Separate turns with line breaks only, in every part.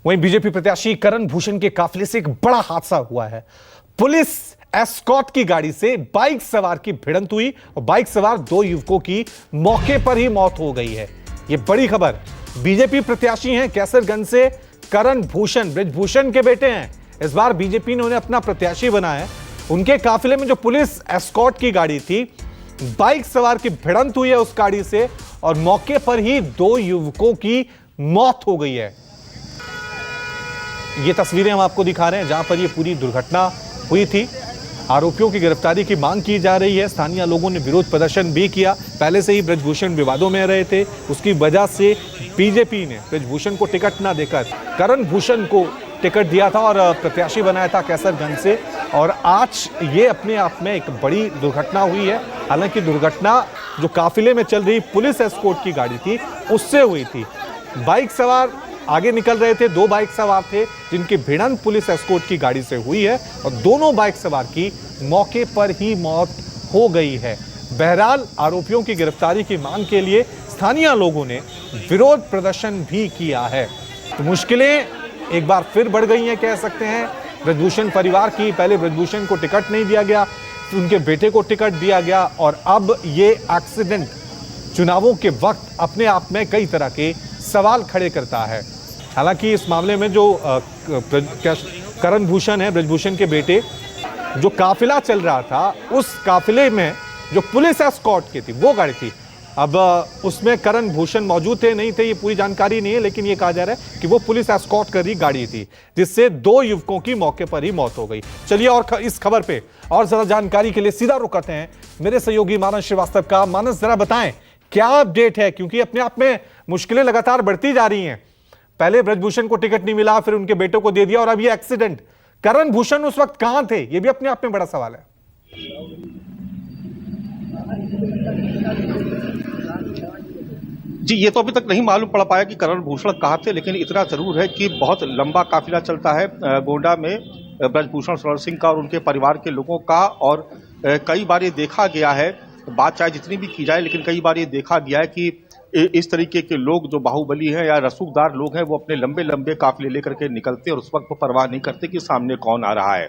वहीं बीजेपी प्रत्याशी करण भूषण के काफिले से एक बड़ा हादसा हुआ है। पुलिस एस्कॉर्ट की गाड़ी से बाइक सवार की भिड़ंत हुई और बाइक सवार 2 युवकों की मौके पर ही मौत हो गई है। यह बड़ी खबर। बीजेपी प्रत्याशी हैं कैसरगंज से करण भूषण, ब्रजभूषण के बेटे हैं। इस बार बीजेपी ने उन्हें अपना प्रत्याशी बनाया है। उनके काफिले में जो पुलिस एस्कॉर्ट की गाड़ी थी, बाइक सवार की भिड़ंत हुई है उस गाड़ी से और मौके पर ही 2 युवकों की मौत हो गई है। ये तस्वीरें हम आपको दिखा रहे हैं जहां पर ये पूरी दुर्घटना हुई थी। आरोपियों की गिरफ्तारी की मांग की जा रही है। स्थानीय लोगों ने विरोध प्रदर्शन भी किया। पहले से ही ब्रजभूषण विवादों में रहे थे, उसकी वजह से बीजेपी ने ब्रजभूषण को टिकट न देकर करण भूषण को टिकट दिया था और प्रत्याशी बनाया था कैसरगंज से। और आज ये अपने आप में एक बड़ी दुर्घटना हुई है। हालांकि दुर्घटना जो काफिले में चल रही पुलिस एस्कॉर्ट की गाड़ी थी उससे हुई थी। बाइक सवार आगे निकल रहे थे, 2 बाइक सवार थे जिनकी भिड़ंत पुलिस एस्कॉर्ट की गाड़ी से हुई है और दोनों बाइक सवार की मौके पर ही मौत हो गई है। बहरहाल आरोपियों की गिरफ्तारी की मांग के लिए स्थानीय लोगों ने विरोध प्रदर्शन भी किया है। तो मुश्किलें एक बार फिर बढ़ गई हैं कह सकते हैं ब्रजभूषण परिवार की। पहले ब्रजभूषण को टिकट नहीं दिया गया, उनके बेटे को टिकट दिया गया और अब ये एक्सीडेंट चुनावों के वक्त अपने आप में कई तरह के सवाल खड़े करता है। हालांकि इस मामले में जो करण भूषण है, ब्रजभूषण के बेटे, जो काफिला चल रहा था उस काफिले में जो पुलिस एस्कॉर्ट की थी वो गाड़ी थी। अब उसमें करण भूषण मौजूद थे नहीं थे ये पूरी जानकारी नहीं है, लेकिन ये कहा जा रहा है कि वो पुलिस एस्कॉर्ट कर रही गाड़ी थी जिससे 2 युवकों की मौके पर ही मौत हो गई। चलिए और इस खबर पे और ज्यादा जानकारी के लिए सीधा रुख करते हैं मेरे सहयोगी मानस श्रीवास्तव का। मानस, जरा बताएं क्या अपडेट है, क्योंकि अपने आप में मुश्किलें लगातार बढ़ती जा रही हैं। पहले ब्रजभूषण को टिकट नहीं मिला, फिर उनके बेटों को दे दिया और अब ये एक्सीडेंट। करण भूषण उस वक्त कहां थे, ये भी अपने आप में बड़ा सवाल है।
जी, ये तो अभी तक नहीं मालूम पड़ पाया कि करण भूषण कहाँ थे, लेकिन इतना जरूर है कि बहुत लंबा काफिला चलता है गोंडा में ब्रजभूषण शरण सिंह का और उनके परिवार के लोगों का। और कई बार ये देखा गया है, बात चाहे जितनी भी की जाए, लेकिन कई बार ये देखा गया है कि इस तरीके के लोग जो बाहुबली हैं या रसूखदार लोग हैं वो अपने लंबे लंबे काफिले लेकर के निकलते हैं और उस वक्त वो परवाह नहीं करते कि सामने कौन आ रहा है।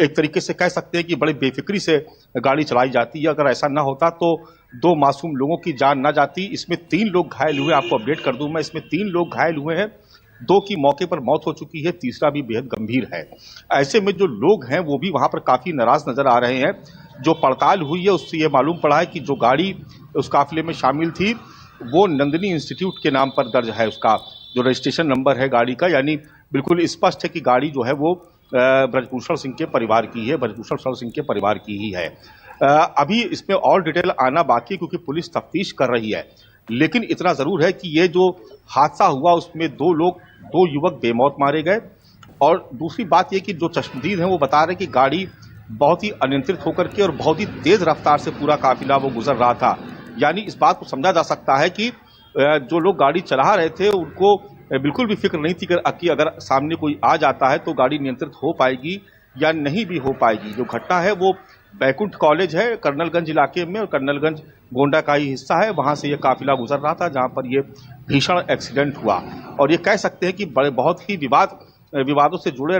एक तरीके से कह सकते हैं कि बड़ी बेफिक्री से गाड़ी चलाई जाती है। अगर ऐसा ना होता तो 2 मासूम लोगों की जान ना जाती। इसमें 3 लोग घायल हुए, आपको अपडेट कर दूं मैं, इसमें 3 लोग घायल हुए हैं, 2 की मौके पर मौत हो चुकी है, तीसरा भी बेहद गंभीर है। ऐसे में जो लोग हैं वो भी वहां पर काफी नाराज नजर आ रहे हैं। जो पड़ताल हुई है उससे ये मालूम पड़ा है कि जो गाड़ी उस काफिले में शामिल थी वो नंदिनी इंस्टीट्यूट के नाम पर दर्ज है, उसका जो रजिस्ट्रेशन नंबर है गाड़ी का, यानी बिल्कुल स्पष्ट है कि गाड़ी जो है वो ब्रजभूषण सिंह के परिवार की है, ब्रजभूषण शरण सिंह के परिवार की ही है। अभी इसमें और डिटेल आना बाकी है क्योंकि पुलिस तफ्तीश कर रही है, लेकिन इतना जरूर है कि ये जो हादसा हुआ उसमें 2 युवक बेमौत मारे गए। और दूसरी बात यह कि जो चश्मदीद हैं वो बता रहे कि गाड़ी बहुत ही अनियंत्रित होकर के और बहुत ही तेज रफ्तार से पूरा काफिला वो गुजर रहा था। यानी इस बात को समझा जा सकता है कि जो लोग गाड़ी चला रहे थे उनको बिल्कुल भी फिक्र नहीं थी कि अगर सामने कोई आ जाता है तो गाड़ी नियंत्रित हो पाएगी या नहीं भी हो पाएगी। जो घटना है वो बैकुंठ कॉलेज है कर्नलगंज इलाके में, और कर्नलगंज गोंडा का ही हिस्सा है। वहां से ये काफिला गुजर रहा था जहां पर ये भीषण एक्सीडेंट हुआ। और ये कह सकते हैं कि बहुत ही विवादों से जुड़े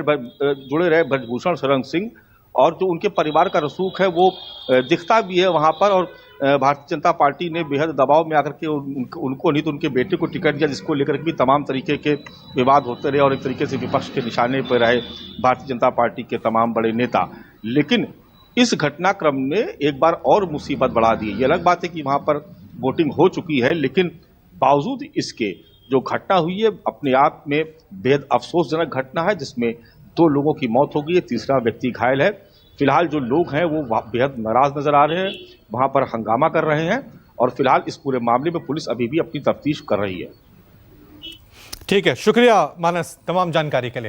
रहे ब्रजभूषण शरण सिंह, और जो उनके परिवार का रसूख है वो दिखता भी है वहां पर। और भारतीय जनता पार्टी ने बेहद दबाव में आकर के उनको नहीं तो उनके बेटे को टिकट दिया, जिसको लेकर भी तमाम तरीके के विवाद होते रहे और एक तरीके से विपक्ष के निशाने पर रहे भारतीय जनता पार्टी के तमाम बड़े नेता। लेकिन इस घटनाक्रम ने एक बार और मुसीबत बढ़ा दी। ये अलग बात है कि वहां पर वोटिंग हो चुकी है, लेकिन बावजूद इसके जो घटना हुई है अपने आप में बेहद अफसोसजनक घटना है, जिसमें 2 लोगों की मौत हो गई है, तीसरा व्यक्ति घायल है। फिलहाल जो लोग हैं वो बेहद नाराज नजर आ रहे हैं, वहां पर हंगामा कर रहे हैं और फिलहाल इस पूरे मामले में पुलिस अभी भी अपनी तफ्तीश कर रही है।
ठीक है, शुक्रिया मानस तमाम जानकारी के लिए।